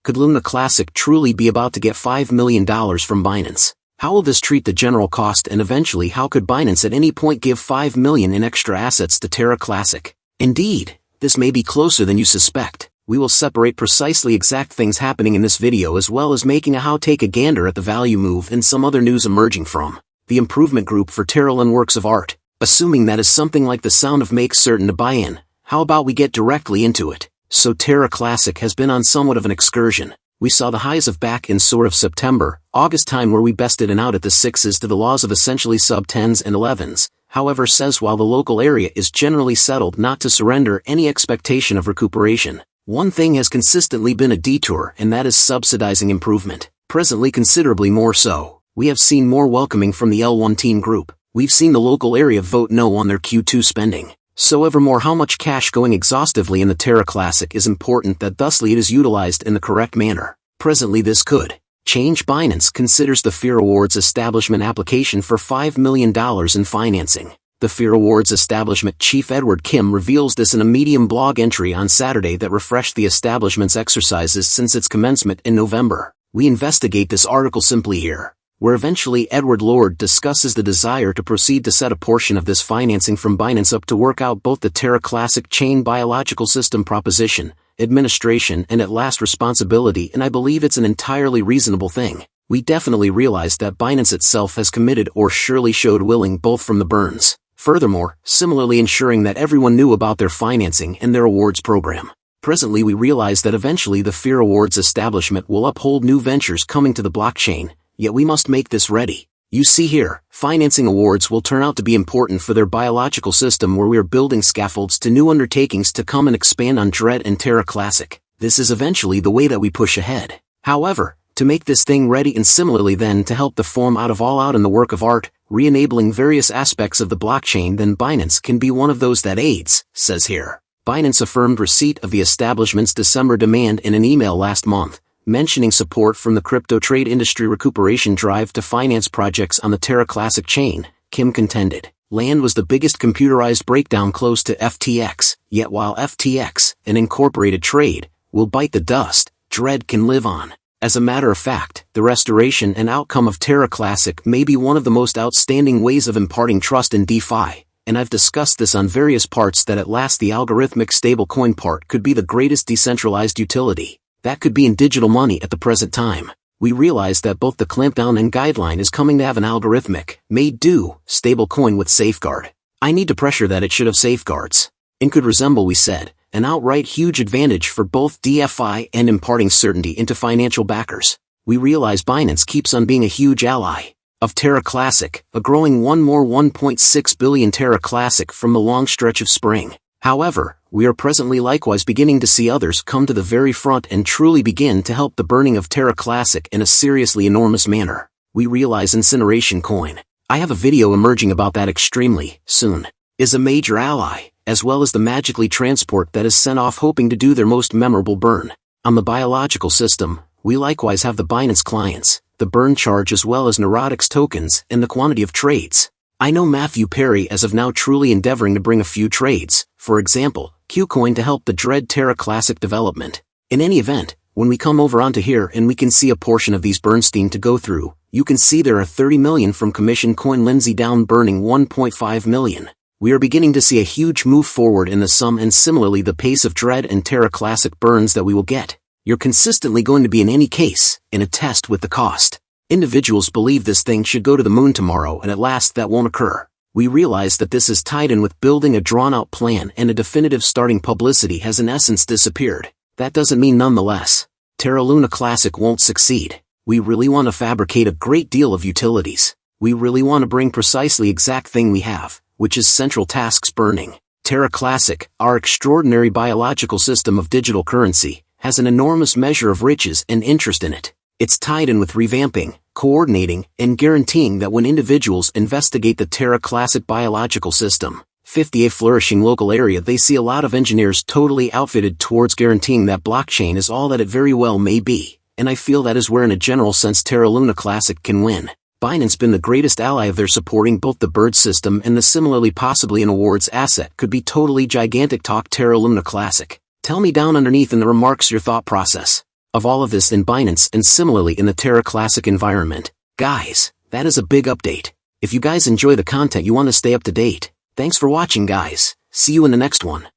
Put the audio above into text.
Could LUNC CLASSIC truly be about to get $5 million from Binance? How will this treat the general cost, and eventually how could Binance at any point give $5 million in extra assets to Terra Classic? Indeed, this may be closer than you suspect. We will separate precisely exact things happening in this video, as well as making a how take a gander at the value move and some other news emerging from the improvement group for Terra LUNC works of art. Assuming that is something like the sound of make certain to buy in, how about we get directly into it? So Terra Classic has been on somewhat of an excursion. We saw the highs of back in sort of September, August time, where we bested and out at the 6s to the laws of essentially sub 10s and 11s. However, says while the local area is generally settled not to surrender any expectation of recuperation, one thing has consistently been a detour, and that is subsidizing improvement. Presently considerably more so. We have seen more welcoming from the L1 team group. We've seen the local area vote no on their Q2 spending. So evermore how much cash going exhaustively in the Terra Classic is important that thusly it is utilized in the correct manner. Presently this could change. Binance considers the Fear Awards establishment application for $5 million in financing. The Fear Awards establishment chief Edward Kim reveals this in a Medium blog entry on Saturday that refreshed the establishment's exercises since its commencement in November. We investigate this article simply here, where eventually Edward Lord discusses the desire to proceed to set a portion of this financing from Binance up to work out both the Terra Classic chain biological system proposition, administration, and at last responsibility, and I believe it's an entirely reasonable thing. We definitely realize that Binance itself has committed or surely showed willing both from the burns. Furthermore, similarly ensuring that everyone knew about their financing and their awards program. Presently we realize that eventually the Fear Awards establishment will uphold new ventures coming to the blockchain. Yet we must make this ready. You see here, financing awards will turn out to be important for their biological system, where we are building scaffolds to new undertakings to come and expand on Dread and Terra Classic. This is eventually the way that we push ahead. However, to make this thing ready, and similarly then to help the form out of all out in the work of art, re-enabling various aspects of the blockchain, then Binance can be one of those that aids, says here. Binance affirmed receipt of the establishment's December demand in an email last month, mentioning support from the crypto trade industry recuperation drive to finance projects on the Terra Classic chain. Kim contended land was the biggest computerized breakdown close to FTX, yet while FTX, an incorporated trade, will bite the dust, Dread can live on. As a matter of fact, the restoration and outcome of Terra Classic may be one of the most outstanding ways of imparting trust in DeFi, and I've discussed this on various parts that at last the algorithmic stablecoin part could be the greatest decentralized utility that could be in digital money at the present time. We realize that both the clampdown and guideline is coming to have an algorithmic, made-do, stablecoin with safeguard. I need to pressure that it should have safeguards, and could resemble, we said, an outright huge advantage for both DeFi and imparting certainty into financial backers. We realize Binance keeps on being a huge ally of Terra Classic, a growing one more 1.6 billion Terra Classic from the long stretch of spring. However, we are presently likewise beginning to see others come to the very front and truly begin to help the burning of Terra Classic in a seriously enormous manner. We realize Incineration Coin, I have a video emerging about that extremely soon, is a major ally, as well as the Magically Transport that is sent off hoping to do their most memorable burn. On the biological system, we likewise have the Binance clients, the burn charge, as well as Neurotics tokens and the quantity of trades. I know Matthew Perry as of now truly endeavoring to bring a few trades, for example, Qcoin, to help the Dread Terra Classic development. In any event, when we come over onto here and we can see a portion of these Bernstein to go through, you can see there are 30 million from Commission Coin Lindsay down burning 1.5 million. We are beginning to see a huge move forward in the sum and similarly the pace of Dread and Terra Classic burns that we will get. You're consistently going to be in any case, in a test with the cost. Individuals believe this thing should go to the moon tomorrow, and at last that won't occur. We realize that this is tied in with building a drawn-out plan, and a definitive starting publicity has in essence disappeared. That doesn't mean nonetheless Terra LUNC CLASSIC won't succeed. We really want to fabricate a great deal of utilities. We really want to bring precisely exact thing we have, which is central tasks burning. Terra Classic, our extraordinary biological system of digital currency, has an enormous measure of riches and interest in it. It's tied in with revamping, coordinating, and guaranteeing that when individuals investigate the Terra Classic biological system, 50A flourishing local area, they see a lot of engineers totally outfitted towards guaranteeing that blockchain is all that it very well may be, and I feel that is where in a general sense Terra LUNC CLASSIC can win. Binance been the greatest ally of their supporting both the bird system and the similarly possibly an awards asset could be totally gigantic. Talk Terra LUNC CLASSIC. Tell me down underneath in the remarks your thought process. of all of this in Binance and similarly in the Terra Classic environment. Guys, that is a big update. If you guys enjoy the content you want to stay up to date, thanks for watching guys. See you in the next one.